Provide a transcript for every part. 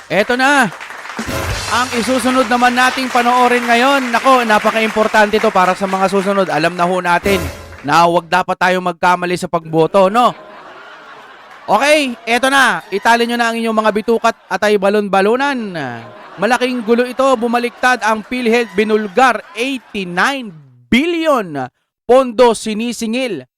Eto na, ang isusunod naman nating panoorin ngayon. Nako, napaka-importante to para sa mga susunod. Alam na ho natin na huwag dapat tayo magkamali sa pagboto, no? Okay, eto na. Itali nyo na ang inyong mga bitukat at ay balon-balunan. Malaking gulo ito, bumaliktad ang PhilHealth binulgar 89 billion. Pondo sinisingil.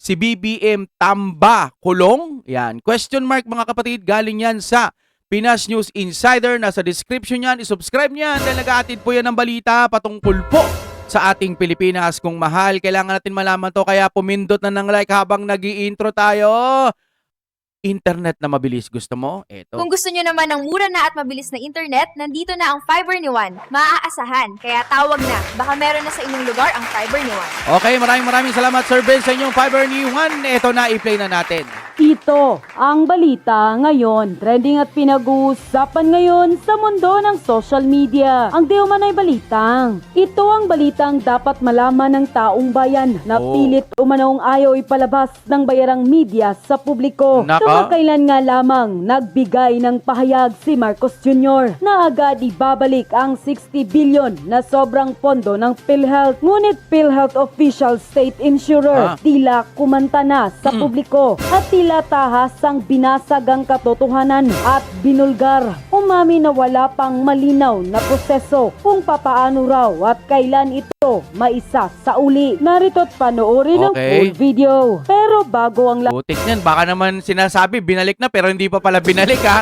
Si BBM tamba, kulong. Yan. Question mark mga kapatid, galing yan sa Pinas News Insider. Nasa description yan. I-subscribe niyan dahil nag-aatid po yan ng balita patungkol po sa ating Pilipinas. Kung mahal, kailangan natin malaman to. Kaya pumindot na ng like habang nag-i-intro tayo. Internet na mabilis. Gusto mo? Eto. Kung gusto nyo naman ng mura na at mabilis na internet, nandito na ang Fiber ni Juan. Maaasahan, kaya tawag na. Baka meron na sa inyong lugar ang Fiber ni Juan. Okay, maraming salamat Sir Ben sa inyong Fiber ni Juan. Eto na, i-play na natin. Ito ang balita ngayon. Trending at pinag-uusapan ngayon sa mundo ng social media. Ang di umano'y balitang. Ito ang balitang dapat malaman ng taong bayan na pilit umanong ayaw ipalabas ng bayarang media sa publiko. Kamakailan nga lamang nagbigay ng pahayag si Marcos Jr. na agad ibabalik ang 60 billion na sobrang pondo ng PhilHealth. Ngunit PhilHealth official state insurer tila kumanta na sa publiko at tila tahas ang binasag ang katotohanan at binulgar. Umami na wala pang malinaw na proseso kung papaano raw at kailan ito maisa sa uli. Narito't panoorin ang full video. Pero bago ang Butik niyan, baka naman sinasabi binalik na pero hindi pa pala binalik ha.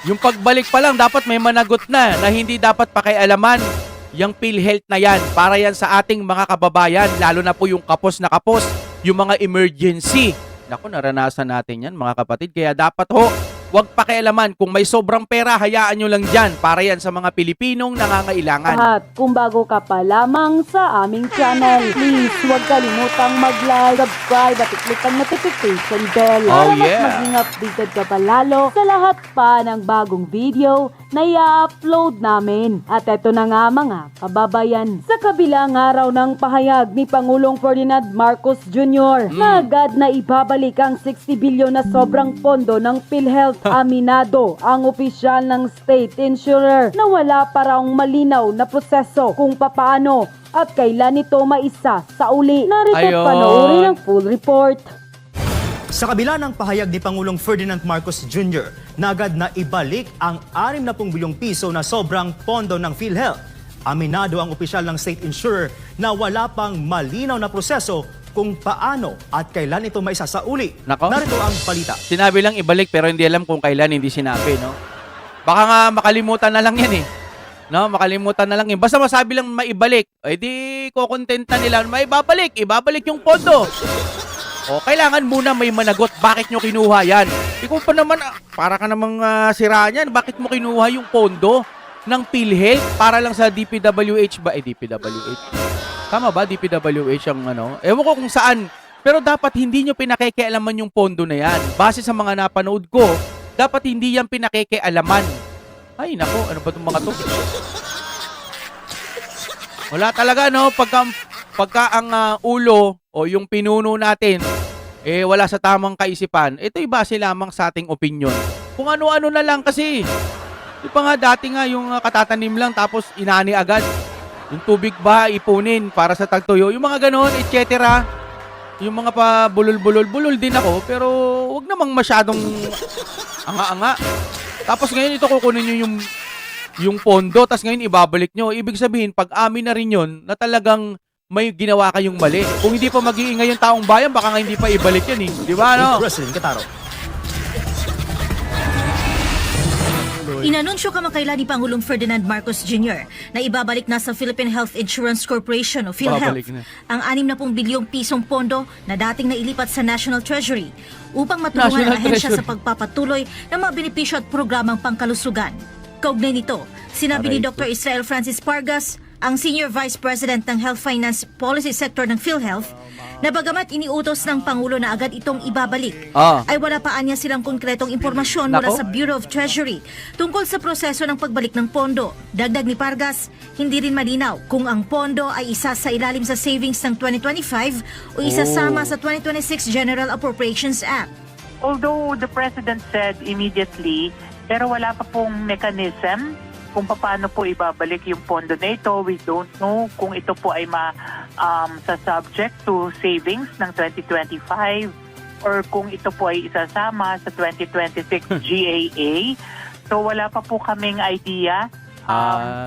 Yung pagbalik pa lang dapat may managot na hindi dapat pakialaman yung PhilHealth na yan. Para yan sa ating mga kababayan, lalo na po yung kapos na kapos, yung mga emergency. Naku, naranasan natin yan mga kapatid. Kaya dapat huwag pakialaman. Kung may sobrang pera, hayaan nyo lang dyan. Para yan sa mga Pilipinong nangangailangan. At kung bago ka pa lamang sa aming channel, please huwag kalimutang mag-like, subscribe at i-click ang notification bell. Para mas maging updated ka pa lalo sa lahat pa ng bagong video na i-upload namin. At eto na nga mga kababayan. Sa kabilang araw ng pahayag ni Pangulong Ferdinand Marcos Jr. na agad na ibabalik ang 60 billion na sobrang pondo ng PhilHealth, aminado ang opisyal ng state insurer na wala pa raw malinaw na proseso kung papaano at kailan ito maisa sa uli. Narito panoorin ang full report. Sa kabila ng pahayag ni Pangulong Ferdinand Marcos Jr. na agad na ibalik ang 60 bilyong piso na sobrang pondo ng PhilHealth, aminado ang opisyal ng state insurer na wala pang malinaw na proseso kung paano at kailan ito maisasauli. Narito ang balita. Sinabi lang ibalik pero hindi alam kung kailan, hindi sinabi, no? Baka nga makalimutan na lang yan eh. No, makalimutan na lang yan. Basta masabi lang maibalik, eh di kukontenta nila, ibabalik yung pondo. O, kailangan muna may managot. Bakit nyo kinuha yan? Ikaw pa naman, para ka namang sira niyan. Bakit mo kinuha yung pondo ng PhilHealth para lang sa DPWH ba? DPWH. Tama ba? DPWH ang ano? Ewan ko kung saan. Pero dapat hindi nyo pinakikialaman yung pondo na yan. Base sa mga napanood ko, dapat hindi yan pinakikialaman. Ay, nako. Ano ba itong mga to? Wala talaga, no? Pagka ang ulo o yung pinuno natin, wala sa tamang kaisipan, ito'y base lamang sa ating opinion. Kung ano-ano na lang kasi. Di pa nga dati nga yung katatanim lang tapos inani agad. Yung tubig ba ipunin para sa tagtuyo. Yung mga ganon, etc. Yung mga pa bulol din ako. Pero wag namang masyadong anga-anga. Tapos ngayon ito kukunin nyo yung pondo. Tapos ngayon ibabalik nyo. Ibig sabihin, pag amin na rin yun na talagang may ginawa kayong mali. Kung hindi pa mag-iingay yung taong bayan, baka nga hindi pa ibalik yan eh. Di ba, no? President Kataro. Inanunsyo kamakailan ni Pangulong Ferdinand Marcos Jr. na ibabalik na sa Philippine Health Insurance Corporation o PhilHealth ang 60 bilyong pisong pondo na dating nailipat sa National Treasury upang matulungan ang ahensya sa pagpapatuloy ng mga benepisyo at programang pangkalusugan. Kaugnay nito, sinabi ni Dr. Israel Francis Pargas, ang Senior Vice President ng Health Finance Policy Sector ng PhilHealth, na bagamat iniutos ng Pangulo na agad itong ibabalik, ay wala pa niya silang konkretong impormasyon mula sa Bureau of Treasury tungkol sa proseso ng pagbalik ng pondo. Dagdag ni Pargas, hindi rin malinaw kung ang pondo ay isa sa ilalim sa savings ng 2025 o isasama sa 2026 General Appropriations Act. Although the President said immediately, pero wala pa pong mechanism kung paano po ibabalik yung pondo na ito. We don't know kung ito po ay sa subject to savings ng 2025 or kung ito po ay isasama sa 2026 GAA. So wala pa po kaming idea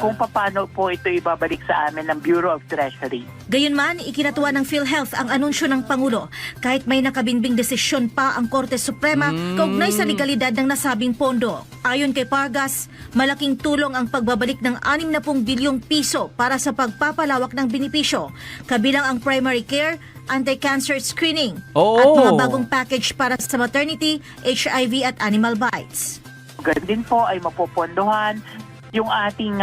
kung paano po ito ibabalik sa amin ng Bureau of Treasury. Gayunman, ikinatuwa ng PhilHealth ang anunsyo ng Pangulo kahit may nakabinbing desisyon pa ang Korte Suprema kaugnay sa legalidad ng nasabing pondo. Ayon kay Pargas, malaking tulong ang pagbabalik ng 60 bilyong piso para sa pagpapalawak ng benepisyo, kabilang ang primary care, anti-cancer screening, at mga bagong package para sa maternity, HIV at animal bites. Ganun din po ay mapopondohan yung ating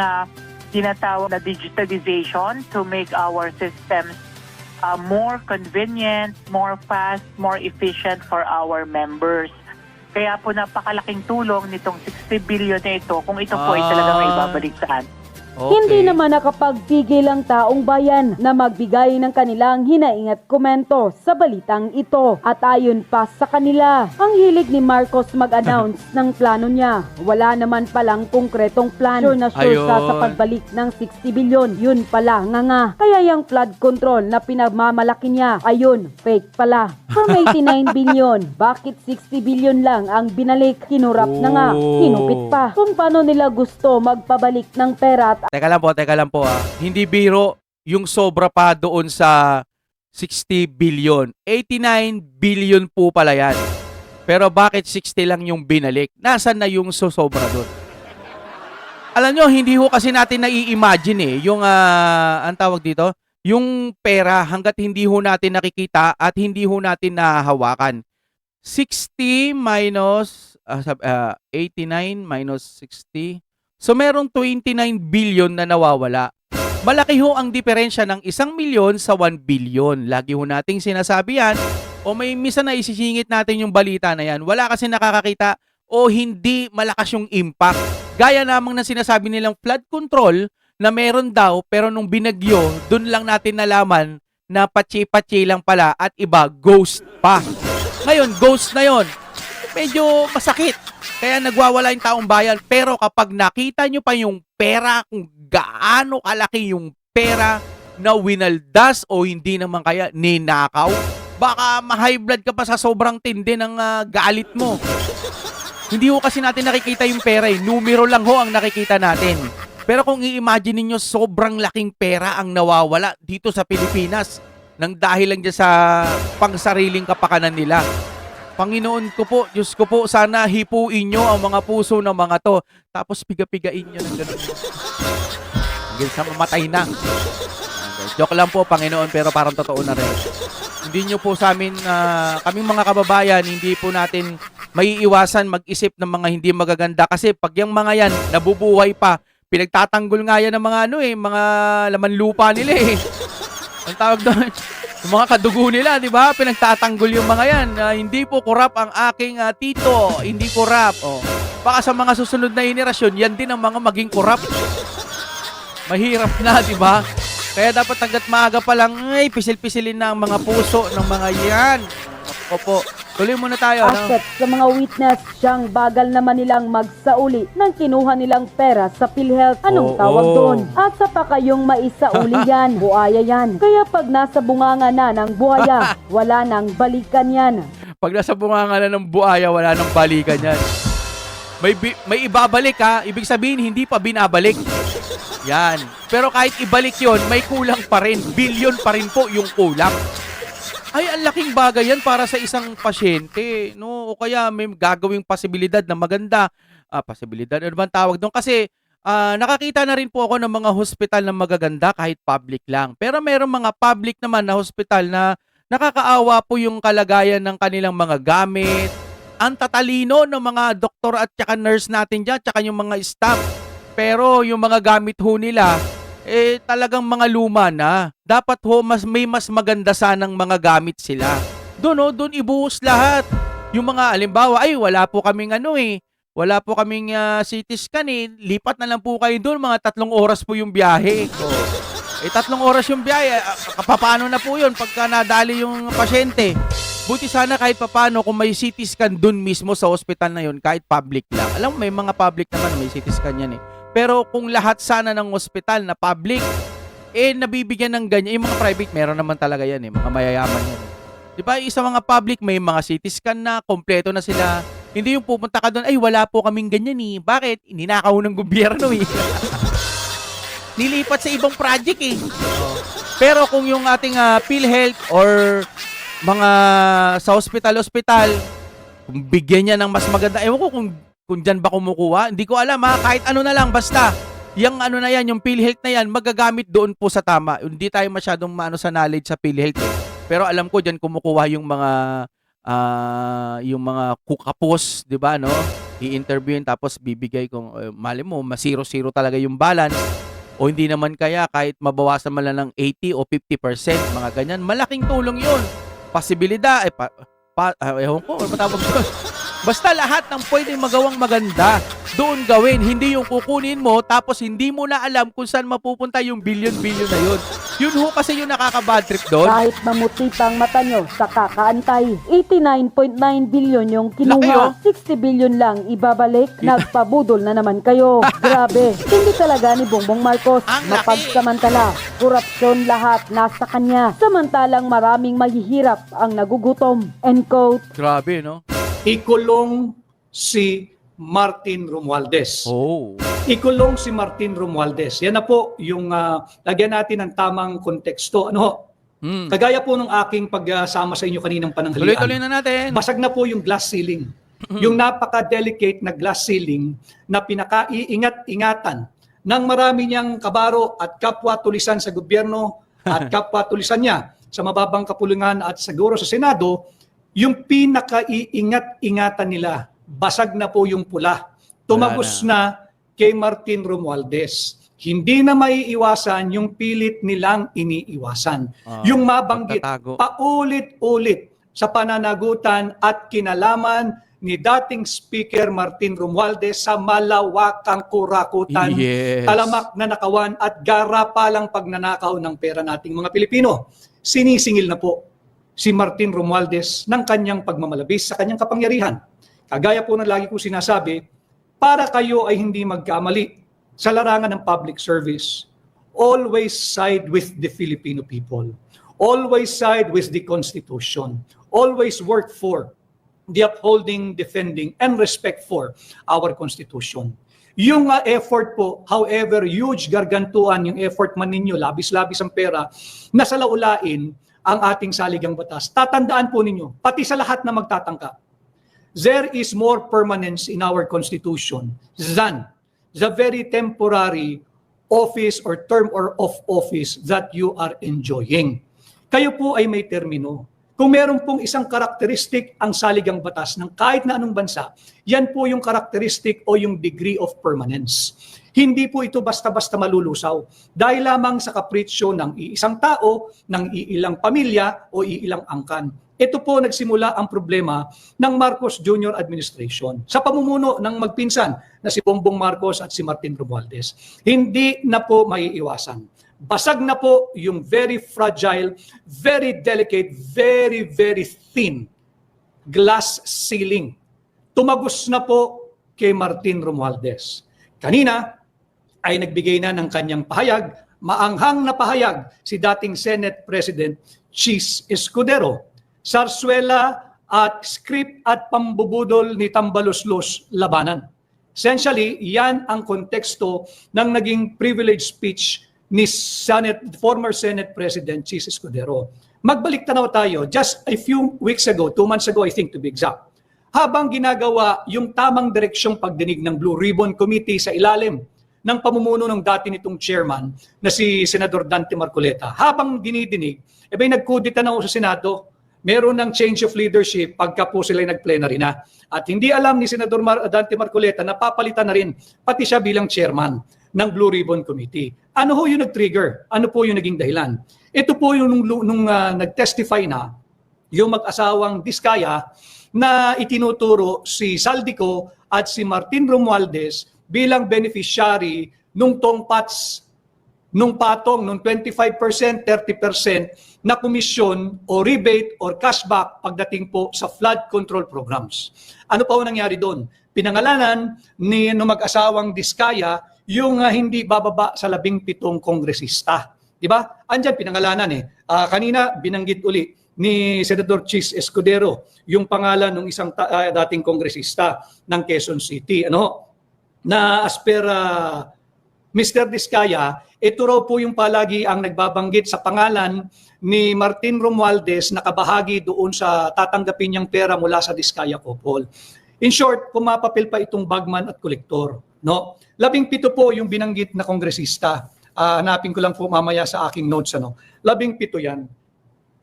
tinatawag na digitalization to make our systems more convenient, more fast, more efficient for our members. Kaya po napakalaking tulong nitong 60 billion na ito kung ito po ay talagang ibabalik sa atin. Hindi naman nakapagpigil ang taong bayan na magbigay ng kanilang hinaing at komento sa balitang ito. At ayon pa sa kanila, ang hilig ni Marcos mag-announce ng plano niya. Wala naman palang konkretong plan. Sure na sure sa pagbalik ng 60 bilyon. Yun pala nga. Kaya yung flood control na pinagmamalaki niya, ayun, fake pala. From 89 bilyon, bakit 60 bilyon lang ang binalik? Kinurap na nga, kinupit pa. Kung paano nila gusto magpabalik ng pera at Teka lang po. Hindi biro yung sobra pa doon sa 60 billion. 89 billion po pala yan. Pero bakit 60 lang yung binalik? Nasaan na yung sobra doon? Alam nyo, hindi ho kasi natin nai-imagine yung, ang tawag dito, yung pera hanggat hindi ho natin nakikita at hindi ho natin nahahawakan. 60 minus, 89 minus 60. So merong 29 billion na nawawala. Malaki ho ang diferensya ng 1 milyon sa 1 billion. Lagi ho nating sinasabi yan o may misa na isisingit natin yung balita na yan. Wala kasi nakakakita o hindi malakas yung impact. Gaya namang na sinasabi nilang flood control na meron daw pero nung binagyo, dun lang natin nalaman na patsi-patsi lang pala at iba ghost pa. Ngayon, ghost na yon. Medyo masakit. Kaya nagwawala yung taong bayan. Pero kapag nakita nyo pa yung pera, kung gaano kalaki yung pera na winaldas o hindi naman kaya ninakaw, baka ma-high blood ka pa sa sobrang tindi ng galit mo. Hindi ho kasi natin nakikita yung pera eh. Numero lang ho ang nakikita natin. Pero kung i-imagine niyo sobrang laking pera ang nawawala dito sa Pilipinas nang dahil lang dyan sa pangsariling kapakanan nila. Panginoon ko po, Diyos ko po, sana hipuin nyo ang mga puso ng mga to. Tapos piga-pigain nyo ng gano'n. Hanggang sa mamatay na. Okay. Joke lang po, Panginoon, pero parang totoo na rin. Hindi nyo po sa amin, kaming mga kababayan, hindi po natin maiiwasan mag-isip ng mga hindi magaganda. Kasi pag yung mga yan, nabubuhay pa, pinagtatanggol nga yan ng mga mga laman lupa nila eh. Ang tawag doon, yung mga kadugo nila, di ba? Pinagtatanggol yung mga yan. Hindi po kurap ang aking tito. Hindi kurap. Oh. Baka sa mga susunod na henerasyon, yan din ang mga maging kurap. Mahirap na, di ba? Kaya dapat hanggat maaga pa lang, pisil-pisilin na ang mga puso ng mga yan. Opo. Tuloy muna tayo. Asset sa mga witness, siyang bagal naman nilang magsauli ng kinuha nilang pera sa PhilHealth. Anong tawag doon? Asa pa kayong maisauli yan? Buaya yan. Kaya pag nasa bunganga na ng buhaya, wala nang balikan yan. Pag nasa bunganga na ng buhaya, wala nang balikan yan. May ibabalik ha. Ibig sabihin, hindi pa binabalik. Yan. Pero kahit ibalik yon, may kulang pa rin. Billion pa rin po yung kulang. Ay, ang laking bagay yan para sa isang pasyente, no? O kaya may gagawing posibilidad na maganda. Posibilidad, ano ba ang tawag doon? Kasi nakakita na rin po ako ng mga hospital na magaganda kahit public lang. Pero mayroong mga public naman na hospital na nakakaawa po yung kalagayan ng kanilang mga gamit. Ang tatalino ng mga doktor at saka nurse natin dyan, tsaka yung mga staff. Pero yung mga gamit ho nila, talagang mga luma na. Dapat ho, may mas maganda sanang mga gamit sila. Doon ibuhos lahat. Yung mga, alimbawa, wala po kaming wala po kaming CT scan lipat na lang po kayo doon, mga 3 oras po yung biyahe. 3 oras yung biyahe. Paano na po yun pagka nadali yung pasyente? Buti sana kahit papano kung may CT scan dun mismo sa hospital na yun, kahit public lang. Alam mo, may mga public naman, may CT scan yan eh. Pero kung lahat sana ng hospital na public, nabibigyan ng ganyan. Yung mga private, meron naman talaga yan eh. Mga mayayaman yan eh. Di ba? Sa mga public, may mga CT scan na, kompleto na sila. Hindi yung pupunta ka doon, ay wala po kaming ganyan eh. Bakit? Ninakaw ng gobyerno eh. Nilipat sa ibang project eh. Pero kung yung ating PhilHealth or mga sa hospital, kung bigyan niya ng mas maganda, ewan ko kung dyan ba kumukuha, hindi ko alam kahit ano na lang, basta, yung ano na yan, yung PhilHealth na yan, magagamit doon po sa tama. Hindi tayo masyadong maano sa knowledge sa PhilHealth eh. Pero alam ko dyan kumukuha yung mga kukapos, di ba, no? I-interviewin tapos bibigay kung, mali mo, ma-0-0 talaga yung balance. O hindi naman kaya kahit mabawasan man lang ng 80 o 50%, mga ganyan, malaking tulong yun. Posibilidad, ewan ko, ano matawag doon? Basta lahat ng pwedeng magawang maganda, doon gawin. Hindi yung kukunin mo, tapos hindi mo na alam kung saan mapupunta yung billion-billion na yun. Yun ho kasi yung nakaka-bad trip doon. Kahit mamuti pang mata nyo sa kakaantay, 89.9 billion yung Laki, kinuha, 60 billion lang ibabalik, nagpabudol na naman kayo. Grabe, hindi talaga ni Bongbong Marcos Ang laki. mapagsamantala. Korupsyon lahat nasa kanya, samantalang maraming mahihirap ang nagugutom. End quote. Grabe, no? Ikulong si Martin Romualdez. Oh. Ikulong si Martin Romualdez. Yan na po yung lagyan natin ng tamang konteksto. Ano ho? Kagaya po ng aking pagsama sa inyo kaninang pananghalian. Tuloy-tuloy na natin. Basag na po yung glass ceiling. Yung napaka-delicate na glass ceiling na pinaka-iingat-ingatan ng marami niyang kabaro at kapwa-tulisan sa gobyerno at kapwa-tulisan niya sa mababang kapulungan at siguro sa Senado, yung pinaka-iingat-ingatan nila, basag na po yung pula. Tumagos na kay Martin Romualdez. Hindi na maiiwasan yung pilit nilang iniiwasan. Yung mabanggit, pagtatago. paulit-ulit sa pananagutan at kinalaman ni dating Speaker Martin Romualdez sa malawakang kurakutan, Yes. talamak na nakawan at garapalang pagnanakaw ng pera nating mga Pilipino. Sinisingil na po si Martin Romualdez ng kanyang pagmamalabis sa kanyang kapangyarihan. Kagaya po ng lagi ko sinasabi, para kayo ay hindi magkamali sa larangan ng public service, always side with the Filipino people. Always side with the Constitution. Always work for the upholding, defending, and respect for our Constitution. Yung effort po, however huge, gargantuan yung effort man ninyo, labis-labis ang pera, nasa laulain ang ating saligang batas. Tatandaan po ninyo, pati sa lahat na magtatangka, there is more permanence in our Constitution than the very temporary office or term or of office that you are enjoying. Kayo po ay may termino. Kung meron pong isang karakteristik ang saligang batas ng kahit na anong bansa, yan po yung karakteristik o yung degree of permanence. Hindi po ito basta-basta malulusaw dahil lamang sa kapritsyo ng iisang tao, ng iilang pamilya o iilang angkan. Ito po nagsimula ang problema ng Marcos Jr. administration sa pamumuno ng magpinsan na si Bongbong Marcos at si Martin Romualdez. Hindi na po maiiwasan. Basag na po yung very fragile, very delicate, very, very thin glass ceiling. Tumagos na po kay Martin Romualdez. Kanina ay nagbigay na ng kanyang pahayag, maanghang na pahayag si dating Senate President Chis Escudero. Sarsuela at script at pambubudol ni Tambaloslos labanan. Essentially, yan ang konteksto ng naging privileged speech ni former Senate President Chis Escudero. Magbalik tanaw tayo, just a few weeks ago, 2 months ago I think to be exact, habang ginagawa yung tamang direksyong pagdinig ng Blue Ribbon Committee sa ilalim ng pamumuno ng dati nitong chairman na si Senador Dante Marcoleta. Habang dinidinig, nagkudita na sa Senado, meron ng change of leadership pagka po sila nag-plenary na. At hindi alam ni Senador Dante Marcoleta na papalitan na rin pati siya bilang chairman ng Blue Ribbon Committee. Ano ho yung nag-trigger? Ano po yung naging dahilan? Ito po yung nung nag-testify na yung mag-asawang Diskaya na itinuturo si Saldico at si Martin Romualdez bilang beneficiary nung Tongpats nung patong, nung 25%, 30% na komisyon o rebate or cashback pagdating po sa flood control programs. Ano pa ho nangyari doon? Pinangalanan ni mag-asawang Diskaya yung hindi bababa sa 17 kongresista. Di ba? Andyan pinangalanan eh. Kanina binanggit uli ni Senator Chis Escudero yung pangalan ng isang dating kongresista ng Quezon City. Na as per Mr. Diskaya, ito raw po yung palagi ang nagbabanggit sa pangalan ni Martin Romualdez na kabahagi doon sa tatanggapin niyang pera mula sa Diskaya Couple. In short, pumapapil pa itong bagman at kolektor. 17 po yung binanggit na kongresista. Hanapin ko lang po mamaya sa aking notes. 17 yan.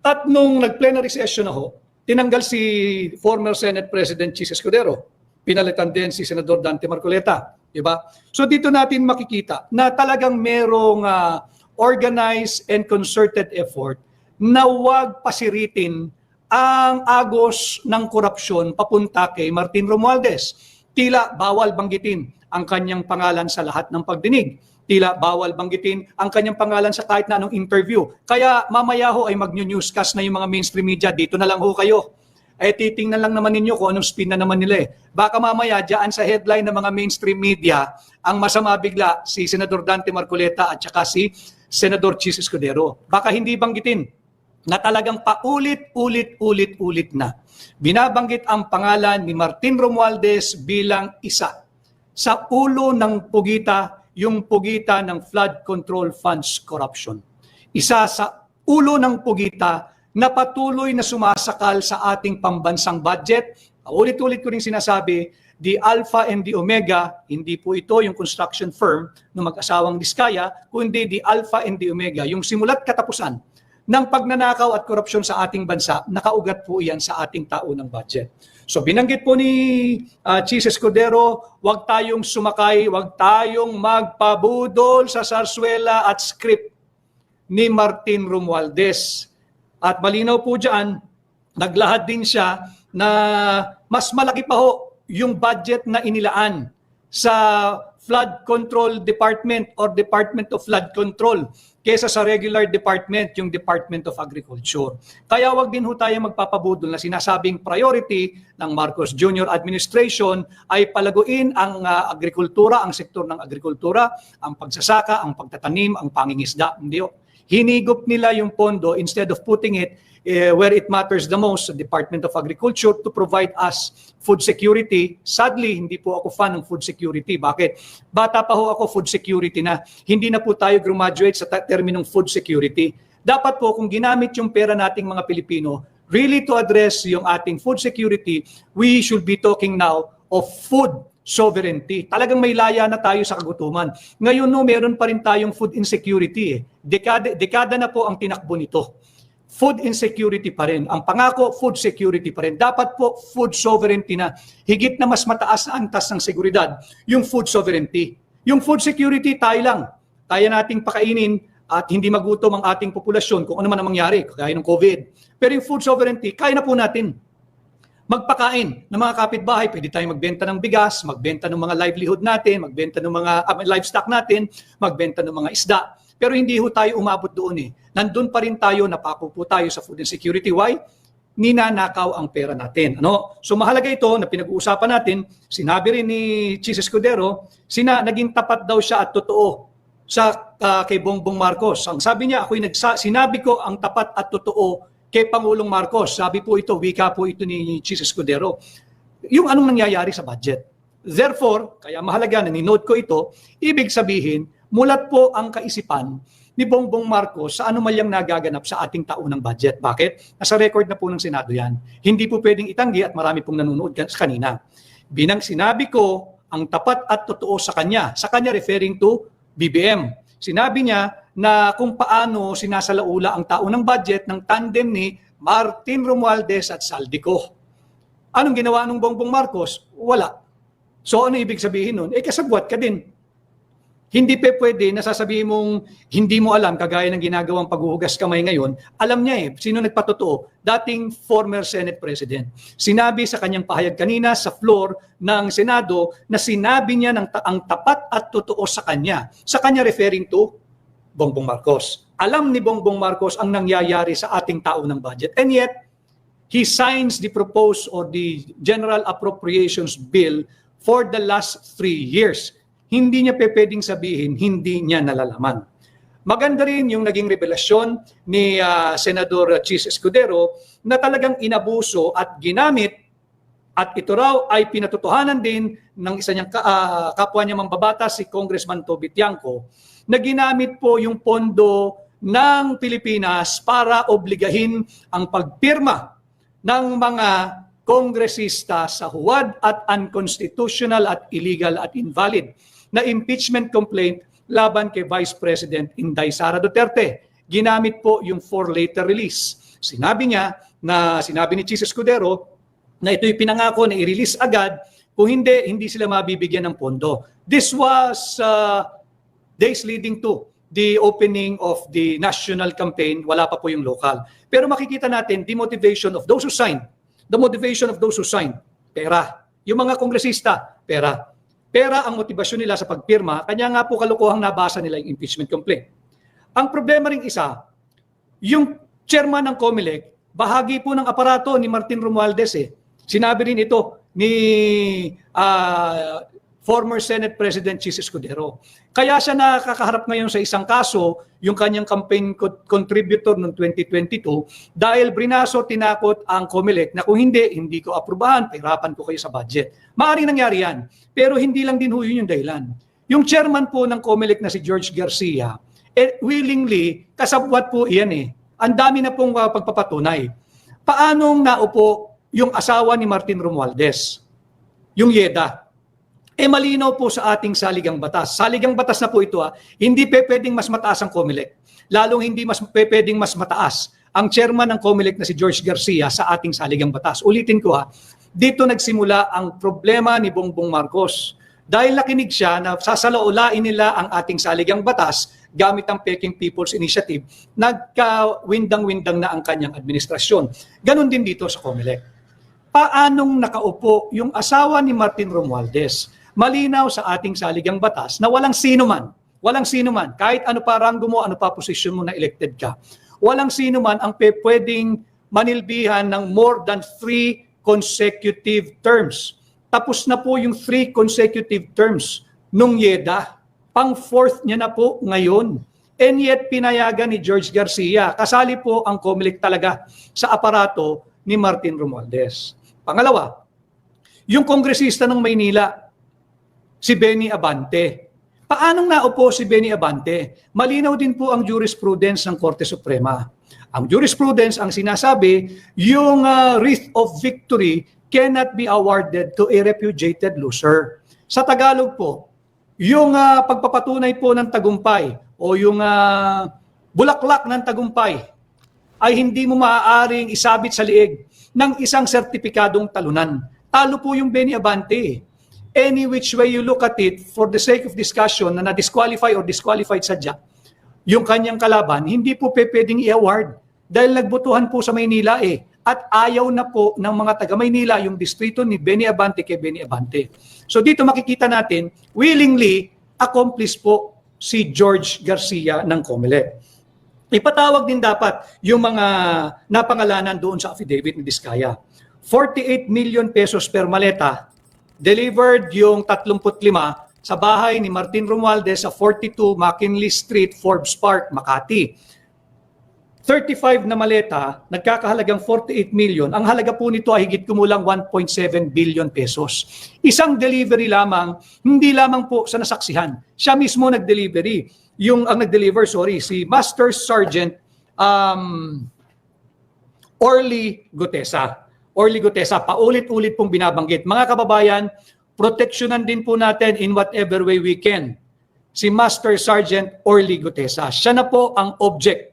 At nung nag-plenary session tinanggal si former Senate President Chis Escudero. Pinalitan din si Senador Dante Marcoleta. Diba? So dito natin makikita na talagang merong organized and concerted effort na huwag pasiritin ang agos ng korupsyon papunta kay Martin Romualdez. Tila bawal banggitin ang kanyang pangalan sa lahat ng pagdinig. Tila bawal banggitin ang kanyang pangalan sa kahit na anong interview. Kaya mamaya ho ay mag-newscast na yung mga mainstream media. Dito na lang ho kayo. Titingnan lang naman ninyo kung anong spin na naman nila eh. Baka mamaya dyan sa headline ng mga mainstream media, ang masama bigla si Senador Dante Marcoleta at saka si Senador Chis Escudero. Baka hindi banggitin na talagang paulit-ulit na. Binabanggit ang pangalan ni Martin Romualdez bilang isa sa ulo ng pugita, yung pugita ng flood control funds corruption. Isa sa ulo ng pugita na patuloy na sumasakal sa ating pambansang budget. Ulit-ulit ko rin sinasabi, the Alpha and the Omega, hindi po ito yung construction firm ng mag-asawang Diskaya, kundi the Alpha and the Omega, yung simula't katapusan ng pagnanakaw at korupsyon sa ating bansa, nakaugat po iyan sa ating taunang budget. So binanggit po ni Chis Escudero, huwag tayong sumakay, huwag tayong magpabudol sa sarsuela at script ni Martin Romualdez. At malinaw po dyan, naglahad din siya na mas malaki pa ho yung budget na inilaan sa Flood Control Department or Department of Flood Control kesa sa regular department, yung Department of Agriculture. Kaya wag din ho tayo magpapabudol na sinasabing priority ng Marcos Jr. administration ay palaguin ang agrikultura, ang sektor ng agrikultura, ang pagsasaka, ang pagtatanim, ang pangingisda. Hindi ho. Hinigop nila yung pondo instead of putting it where it matters the most, sa Department of Agriculture, to provide us food security. Sadly, hindi po ako fan ng food security. Bakit? Bata pa ho ako, food security na. Hindi na po tayo graduate sa terminong food security. Dapat po, kung ginamit yung pera nating mga Pilipino, really to address yung ating food security, we should be talking now of food sovereignty. Talagang may laya na tayo sa kagutuman. Ngayon meron pa rin tayong food insecurity. Dekada na po ang tinakbo nito. Food insecurity pa rin. Ang pangako, food security pa rin. Dapat po food sovereignty na. Higit na mas mataas na antas ng seguridad, yung food sovereignty. Yung food security, tayo lang. Kaya nating pakainin at hindi magutom ang ating populasyon kung ano man ang mangyari, kagaya ng COVID. Pero yung food sovereignty, kaya na po natin magpakain ng mga kapitbahay. Pwede tayong magbenta ng bigas, magbenta ng mga livelihood natin, magbenta ng mga livestock natin, magbenta ng mga isda. Pero hindi ho tayo umabot doon eh. Nandun pa rin tayo, napako po tayo sa food insecurity. Why? Ninanakaw ang pera natin. So mahalaga ito na pinag-uusapan natin. Sinabi rin ni Chis Escudero, naging tapat daw siya at totoo sa kay Bongbong Marcos. Ang sabi niya, sinabi ko ang tapat at totoo kay Pangulong Marcos. Sabi po ito, wika po ito ni Chis Escudero. Yung anong nangyayari sa budget. Therefore, kaya mahalaga na ni-note ko ito, ibig sabihin, mulat po ang kaisipan ni Bongbong Marcos sa anumalyang nagaganap sa ating taunang budget. Bakit? Nasa record na po ng Senado yan. Hindi po pwedeng itanggi at marami pong nanonood kanina. Sinabi ko ang tapat at totoo sa kanya referring to BBM. Sinabi niya na kung paano sinasalaula ang taunang budget ng tandem ni Martin Romualdez at Saldico. Anong ginawa ng Bongbong Marcos? Wala. So ano ibig sabihin nun? Kasabwat ka din. Hindi pwede na sasabihin mong hindi mo alam, kagaya ng ginagawang paghuhugas kamay ngayon. Alam niya sino nagpatotoo? Dating former Senate President. Sinabi sa kanyang pahayag kanina sa floor ng Senado na sinabi niya ang tapat at totoo sa kanya. Sa kanya referring to Bongbong Marcos. Alam ni Bongbong Marcos ang nangyayari sa ating tao ng budget. And yet, he signs the proposed or the General Appropriations Bill for the last 3 years. Hindi niya pwedeng sabihin, hindi niya nalalaman. Maganda rin yung naging revelasyon ni Senador Chis Escudero na talagang inabuso at ginamit, at ito raw ay pinatotohanan din ng isa niyang kapwa niya mambabatas, si Congressman Toby Tiangco, na ginamit po yung pondo ng Pilipinas para obligahin ang pagpirma ng mga kongresista sa huwad at unconstitutional at illegal at invalid na impeachment complaint laban kay Vice President Inday Sara Duterte. Ginamit po yung 4-letter release. Sinabi ni Chis Escudero na ito'y pinangako na i-release agad, kung hindi sila mabibigyan ng pondo. This was days leading to the opening of the national campaign, wala pa po yung local. Pero makikita natin, the motivation of those who signed, pera. Yung mga kongresista, pera. Pera ang motibasyon nila sa pagpirma, kanya nga po kalokohang nabasa nila yung impeachment complaint. Ang problema ring isa, yung chairman ng COMELEC, bahagi po ng aparato ni Martin Romualdez eh. Sinabi rin ito ni former Senate President Chis Escudero. Kaya siya nakakaharap ngayon sa isang kaso, yung kanyang campaign contributor noong 2022, dahil brinaso, tinakot ang COMELEC na kung hindi ko aprubahan, pahirapan ko kayo sa budget. Maaaring nangyari yan, pero hindi lang din yun yung dahilan. Yung chairman po ng COMELEC na si George Garcia, willingly, kasabwat po iyan eh. Ang dami na pong pagpapatunay. Paanong naupo yung asawa ni Martin Romualdez, yung Yeda? Malinaw po sa ating saligang batas. Saligang batas na po ito hindi pwedeng mas mataas ang COMELEC. Lalong hindi pwedeng mas mataas ang chairman ng COMELEC na si George Garcia sa ating saligang batas. Ulitin ko dito nagsimula ang problema ni Bongbong Marcos. Dahil nakinig siya na sasalaulain nila ang ating saligang batas gamit ang Peking People's Initiative, nagka-windang-windang na ang kanyang administrasyon. Ganon din dito sa COMELEC. Paanong nakaupo yung asawa ni Martin Romualdez? Malinaw sa ating saligang batas na walang sino man, kahit ano pa ranggo mo, ano pa posisyon mo na elected ka, walang sino man ang pwedeng manilbihan ng more than 3 consecutive terms. Tapos na po yung 3 consecutive terms nung Yeda. Pang-4th niya na po ngayon. And yet, pinayagan ni George Garcia. Kasali po ang COMELEC talaga sa aparato ni Martin Romualdez. Pangalawa, yung kongresista ng Maynila, si Benny Abante. Paanong naupo si Benny Abante? Malinaw din po ang jurisprudence ng Korte Suprema. Ang jurisprudence ang sinasabi, yung wreath of victory cannot be awarded to a repudiated loser. Sa Tagalog po, yung pagpapatunay po ng tagumpay o yung bulaklak ng tagumpay ay hindi mo maaaring isabit sa liig ng isang sertipikadong talunan. Talo po yung Benny Abante. Any which way you look at it, for the sake of discussion, na na-disqualify or disqualified sadya, yung kanyang kalaban, hindi po pwedeng i-award dahil nagbotohan po sa Maynila at ayaw na po ng mga taga Maynila yung distrito ni Benny Abante kay Benny Abante. So dito makikita natin, willingly accomplish po si George Garcia ng COMELEC. Ipatawag din dapat yung mga napangalanan doon sa affidavit ni Diskaya. 48 million pesos per maleta, delivered yung 35 sa bahay ni Martin Romualdez sa 42 McKinley Street, Forbes Park, Makati. 35 na maleta, nagkakahalagang 48 million. Ang halaga po nito ay higit kumulang 1.7 billion pesos. Isang delivery lamang, hindi lamang po sa nasaksihan. Siya mismo nag-delivery. Si Master Sergeant Orly Gutesa, paulit-ulit pong binabanggit. Mga kababayan, proteksyonan din po natin in whatever way we can si Master Sergeant Orly Gutesa. Siya na po ang object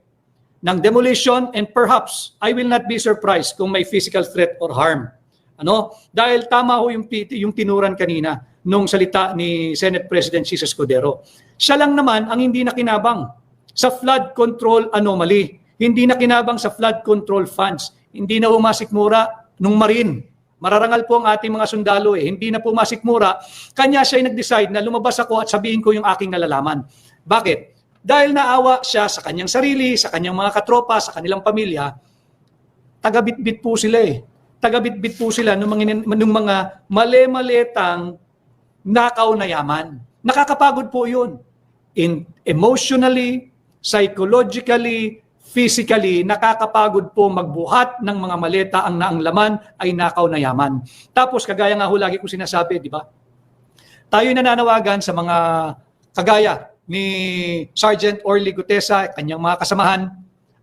ng demolition and perhaps I will not be surprised kung may physical threat or harm. Dahil tama ho yung tinuran kanina nung salita ni Senate President Chis Escudero. Siya lang naman ang hindi nakinabang sa flood control anomaly, hindi nakinabang sa flood control funds, hindi na umasikmura nung Marine. Mararangal po ang ating mga sundalo hindi na po masikmura. Kanya siya ay nag-decide na lumabas ako at sabihin ko yung aking nalalaman. Bakit? Dahil naawa siya sa kanyang sarili, sa kanyang mga katropa, sa kanilang pamilya, taga-bitbit po sila eh. Taga-bitbit po sila ng mga mali-malitang nakaw na yaman. Nakakapagod po yun. Emotionally, psychologically, physically, nakakapagod po magbuhat ng mga maleta ang laman ay nakaw na yaman. Tapos, kagaya nga ho lagi ko sinasabi, di ba? Tayo'y nananawagan sa mga kagaya ni Sergeant Orly Gutesa, kanyang mga kasamahan,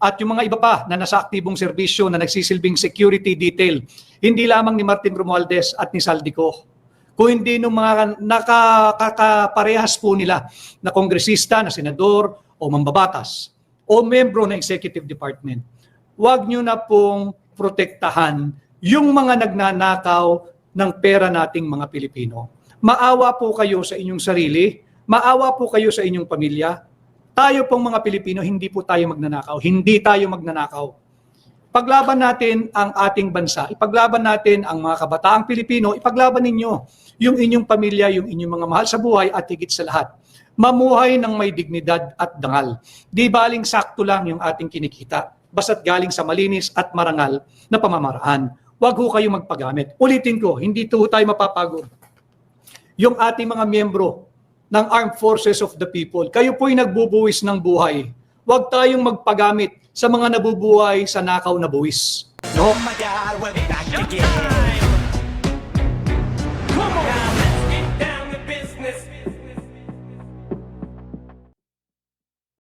at yung mga iba pa na nasa aktibong serbisyo na nagsisilbing security detail. Hindi lamang ni Martin Romualdez at ni Saldico, kung hindi ng mga nakakaparehas po nila na kongresista, na senador, o mambabatas, o membro ng executive department. Huwag nyo na pong protektahan yung mga nagnanakaw ng pera nating mga Pilipino. Maawa po kayo sa inyong sarili, maawa po kayo sa inyong pamilya. Tayo pong mga Pilipino, hindi po tayo magnanakaw. Hindi tayo magnanakaw. Paglaban natin ang ating bansa, ipaglaban natin ang mga kabataang Pilipino, ipaglaban ninyo yung inyong pamilya, yung inyong mga mahal sa buhay at higit sa lahat. Mamuhay ng may dignidad at dangal. Di baling sakto lang yung ating kinikita, basta't galing sa malinis at marangal na pamamaraan. Huwag ho kayo magpagamit. Ulitin ko, hindi to tayo mapapagod. Yung ating mga miyembro ng Armed Forces of the People, kayo po'y nagbubuwis ng buhay. Huwag tayong magpagamit sa mga nabubuhay sa nakaw na buwis. No? Oh my God, we'll be back again.